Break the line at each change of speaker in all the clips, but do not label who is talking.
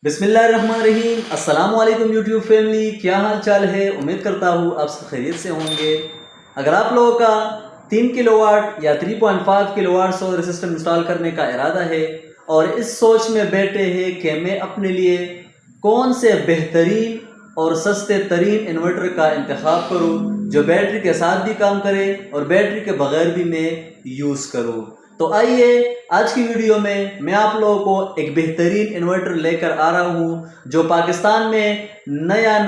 बिस्मिल्लाहिर्रहमानिर्रहीम। अस्सलाम वालेकुम यूट्यूब फैमिली, क्या हाल चाल है। उम्मीद करता हूँ आप सब खैरियत से होंगे। अगर आप लोगों का 3 किलोवाट या 3.5 किलोवाट सोलर सिस्टम इंस्टॉल करने का इरादा है और इस सोच में बैठे हैं कि मैं अपने लिए कौन से बेहतरीन और सस्ते तरीन इन्वर्टर का इंतखाब करूँ जो बैटरी के साथ भी काम करे और बैटरी के बगैर भी मैं यूज़ करूँ, तो आइए आज की वीडियो में मैं आप लोगों को एक बेहतरीन इन्वर्टर लेकर आ रहा हूं जो पाकिस्तान में नया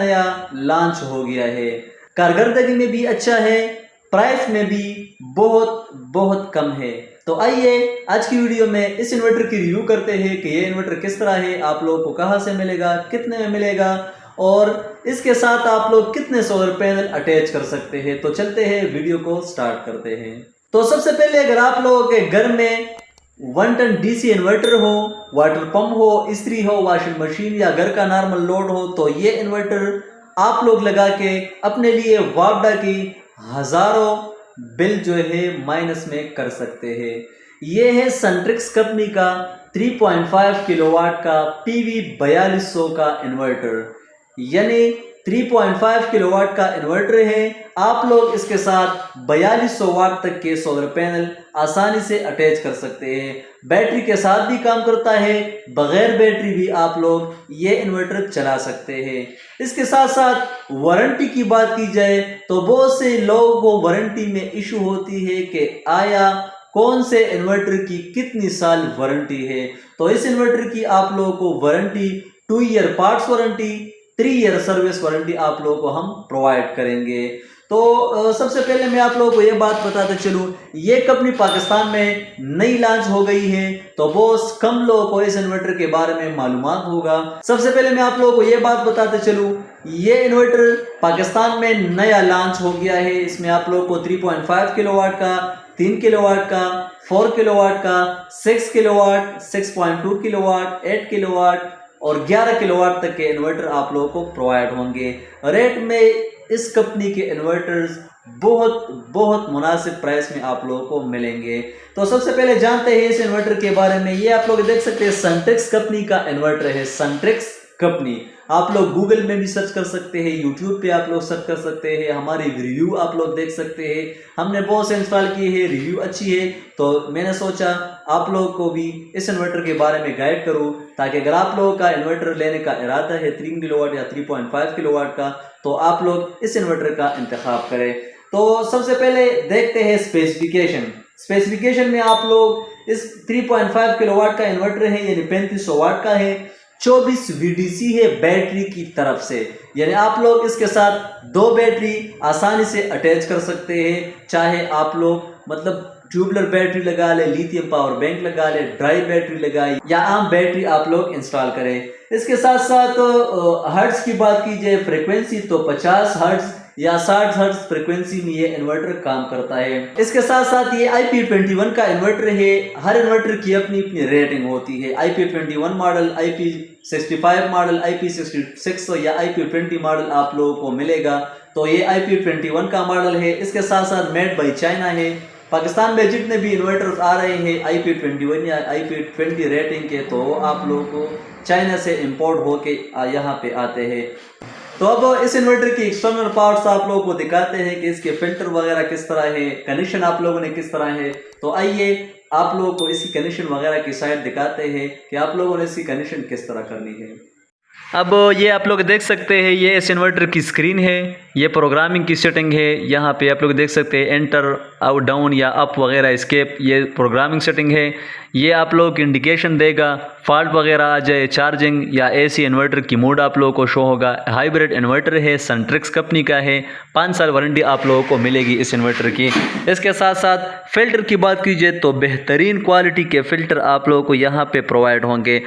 लॉन्च हो गया है। कारकर्दगी में भी अच्छा है, प्राइस में भी बहुत कम है। तो आइए आज की वीडियो में इस इन्वर्टर की रिव्यू करते हैं कि ये इन्वर्टर किस तरह है, आप लोगों को कहां से मिलेगा, कितने में मिलेगा और इसके साथ आप लोग कितने सोलर पैनल अटैच कर सकते हैं। तो चलते हैं, वीडियो को स्टार्ट करते हैं। तो सबसे पहले अगर आप लोगों के घर में 1 टन डीसी इन्वर्टर हो, वाटर पंप हो, इस्त्री हो, वॉशिंग मशीन या घर का नॉर्मल लोड हो, तो ये इन्वर्टर आप लोग लगा के अपने लिए वापडा की हजारों बिल जो है माइनस में कर सकते हैं। ये है सनट्रिक्स कंपनी का 3.5 किलोवाट का पीवी 4200 का इन्वर्टर, यानी 3.5 किलोवाट का इन्वर्टर है। आप लोग इसके साथ 4200 वाट तक के सोलर पैनल आसानी से अटैच कर सकते हैं। बैटरी के साथ भी काम करता है, बगैर बैटरी भी आप लोग ये इन्वर्टर चला सकते हैं। इसके साथ साथ वारंटी की बात की जाए तो बहुत से लोगों को वारंटी में इशू होती है कि आया कौन से इन्वर्टर की कितनी साल वारंटी है। तो इस इन्वर्टर की आप लोगों को warranty 2 year parts warranty, 3 year service warranty आप लोगों को हम प्रोवाइड करेंगे। तो सबसे पहले मैं आप लोगों को ये बात बताते चलूँ, ये कंपनी पाकिस्तान में नई लॉन्च हो गई है तो बहुत कम लोगों को इस इन्वर्टर के बारे में मालूमात होगा। सबसे पहले मैं आप लोगों को ये बात बताते चलूँ, ये इन्वर्टर पाकिस्तान में नया लॉन्च हो गया है। इसमें आप लोगों को 3.5 किलोवाट का, 3 किलोवाट का, 4 किलोवाट का, 6 किलोवाट, 6.2 किलोवाट, 8 किलोवाट और 11 किलोवाट तक के इन्वर्टर आप लोगों को प्रोवाइड होंगे। रेट में इस कंपनी के इन्वर्टर्स बहुत मुनासिब प्राइस में आप लोगों को मिलेंगे। तो सबसे पहले जानते हैं इस इन्वर्टर के बारे में। ये आप लोग देख सकते हैं सनट्रिक्स कंपनी का इन्वर्टर है। सनट्रिक्स कंपनी आप लोग गूगल में भी सर्च कर सकते हैं, यूट्यूब पे आप लोग सर्च कर सकते हैं, हमारी रिव्यू आप लोग देख सकते हैं। हमने बहुत से इंस्टॉल किए हैं, रिव्यू अच्छी है, तो मैंने सोचा आप लोगों को भी इस इन्वर्टर के बारे में गाइड करूं, ताकि अगर आप लोगों का इन्वर्टर लेने का इरादा है 3 किलोवाट या 3.5 किलोवाट का, तो आप लोग इस इन्वर्टर का इंतखाब करें। तो सबसे पहले देखते हैं स्पेसिफिकेशन में आप लोग इस 3.5 किलोवाट का इन्वर्टर है, यानी 3500 वाट का है, 24 VDC है बैटरी की तरफ से, यानी आप लोग इसके साथ 2 बैटरी आसानी से अटैच कर सकते हैं। चाहे आप लोग मतलब ट्यूबलर बैटरी लगा ले, लिथियम पावर बैंक लगा ले, ड्राई बैटरी लगाए या आम बैटरी आप लोग इंस्टॉल करें। इसके साथ साथ हर्ट्ज की बात की जाए, फ्रीक्वेंसी तो 50 हर्ट्ज या 60 हर्ट्ज फ्रीक्वेंसी में ये इन्वर्टर काम करता है। इसके साथ साथ ये IP21 का इन्वर्टर है। हर इन्वर्टर की अपनी अपनी रेटिंग होती है। IP21 model, IP65 model, IP66 या IP20 मॉडल आप लोगों को मिलेगा। तो ये IP21 का मॉडल है। इसके साथ साथ मेड बाई चाइना है। पाकिस्तान में जितने भी इन्वर्टर्स आ रहे हैं IP21 या IP20 रेटिंग के, तो आप लोगों को चाइना से इंपोर्ट होके यहाँ पे आते हैं। तो अब इस इन्वर्टर की एक्सटर्नल पार्ट्स आप लोगों को दिखाते हैं कि इसके फिल्टर वगैरह किस तरह है, कनेक्शन आप लोगों ने किस तरह है। तो आइए आप लोगों को इसकी कनेक्शन वगैरह की साइड दिखाते हैं कि आप लोगों ने इसकी कनेक्शन किस तरह करनी है। अब ये आप लोग देख सकते हैं, ये इस इन्वर्टर की स्क्रीन है, ये प्रोग्रामिंग की सेटिंग है। यहाँ पे आप लोग देख सकते हैं एंटर, आउट, डाउन या अप वगैरह एस्केप, ये प्रोग्रामिंग सेटिंग है। ये आप लोग इंडिकेशन देगा फॉल्ट वगैरह आ जाए, चार्जिंग या AC इन्वर्टर की मोड आप लोगों को शो होगा। हाइब्रिड इन्वर्टर है, सनट्रिक्स कंपनी का है, 5 साल वारंटी आप लोगों को मिलेगी इस इन्वर्टर की। इसके साथ साथ फ़िल्टर की बात कीजिए तो बेहतरीन क्वालिटी के फ़िल्टर आप लोगों को यहाँ पे प्रोवाइड होंगे।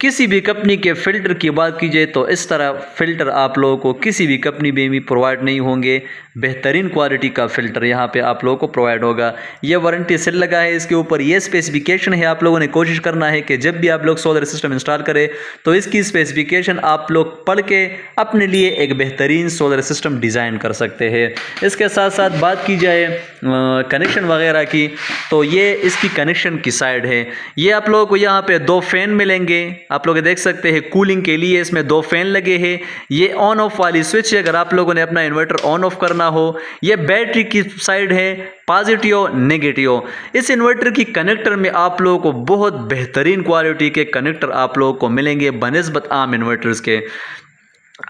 किसी भी कंपनी के फ़िल्टर की बात की जाए तो इस तरह फ़िल्टर आप लोगों को किसी भी कंपनी में भी प्रोवाइड नहीं होंगे। बेहतरीन क्वालिटी का फ़िल्टर यहाँ पे आप लोगों को प्रोवाइड होगा। ये वारंटी सेल लगा है इसके ऊपर, ये स्पेसिफिकेशन है। आप लोगों ने कोशिश करना है कि जब भी आप लोग सोलर सिस्टम इंस्टॉल करें तो इसकी स्पेसिफिकेशन आप लोग पढ़ के अपने लिए एक बेहतरीन सोलर सिस्टम डिज़ाइन कर सकते हैं। इसके साथ साथ बात की जाए कनेक्शन वगैरह की, तो ये इसकी कनेक्शन की साइड है। ये आप लोगों को यहाँ पर 2 फ़ैन मिलेंगे, आप लोग देख सकते हैं कूलिंग के लिए इसमें 2 फैन लगे हैं। ये ऑन ऑफ वाली स्विच है, अगर आप लोगों ने अपना इन्वर्टर ऑन ऑफ करना हो। ये बैटरी की साइड है, पॉजिटिव नेगेटिव। इस इन्वर्टर की कनेक्टर में आप लोगों को बहुत बेहतरीन क्वालिटी के कनेक्टर आप लोगों को मिलेंगे बनिस्बत आम इन्वर्टर्स के।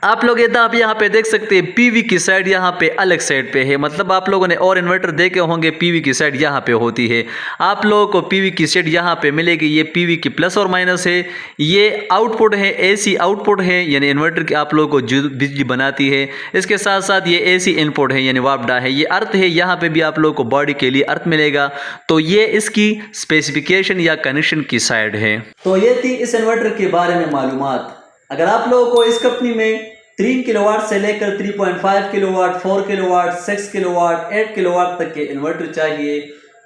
आप लोग आप यहाँ पे देख सकते हैं पीवी की साइड यहाँ पे अलग साइड पे है, मतलब आप लोगों ने और इन्वर्टर देखे होंगे पीवी की साइड यहाँ पे होती है। आप लोगों को पीवी की साइड यहाँ पे मिलेगी। ये पीवी की प्लस और माइनस है। ये आउटपुट है, एसी आउटपुट है, यानी इन्वर्टर की आप लोगों को जो बिजली बनाती है। इसके साथ साथ ये एसी इनपुट है, यानी वापडा है। ये अर्थ है, यहाँ पे भी आप लोगों को बॉडी के लिए अर्थ मिलेगा। तो ये इसकी स्पेसिफिकेशन या कनेक्शन की साइड है। तो ये थी इस इन्वर्टर के बारे में मालूमात। अगर आप लोगों को इस कंपनी में 3 किलोवाट से लेकर 3.5 किलोवाट, 4 किलोवाट, 6 किलोवाट, 8 किलोवाट तक के इन्वर्टर चाहिए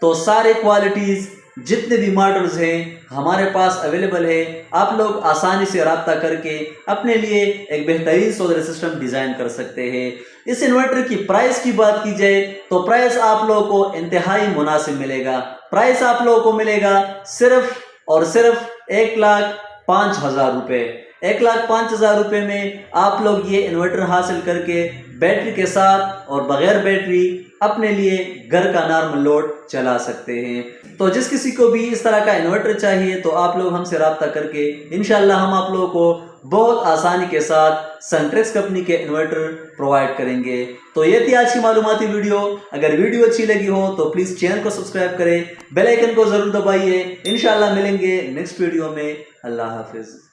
तो सारे क्वालिटीज़ जितने भी मॉडल्स हैं हमारे पास अवेलेबल है। आप लोग आसानी से रब्ता करके अपने लिए एक बेहतरीन सोलर सिस्टम डिज़ाइन कर सकते हैं। इस इन्वर्टर की प्राइस की बात की जाए तो प्राइस आप लोगों को इंतहाई मुनासिब मिलेगा। प्राइस आप लोगों को मिलेगा सिर्फ और सिर्फ 1,05,000 रुपये। 1,05,000 रुपये में आप लोग ये इन्वर्टर हासिल करके बैटरी के साथ और बगैर बैटरी अपने लिए घर का नॉर्मल लोड चला सकते हैं। तो जिस किसी को भी इस तरह का इन्वर्टर चाहिए तो आप लोग हमसे रब्ता करके इंशाल्लाह हम आप लोगों को बहुत आसानी के साथ सनट्रेक्स कंपनी के इन्वर्टर प्रोवाइड करेंगे। तो ये थी आज की मालूमाती वीडियो। अगर वीडियो अच्छी लगी हो तो प्लीज़ चैनल को सब्सक्राइब करें, बेल आइकन को ज़रूर दबाइए। इंशाल्लाह मिलेंगे नेक्स्ट वीडियो में। अल्लाह हाफिज़।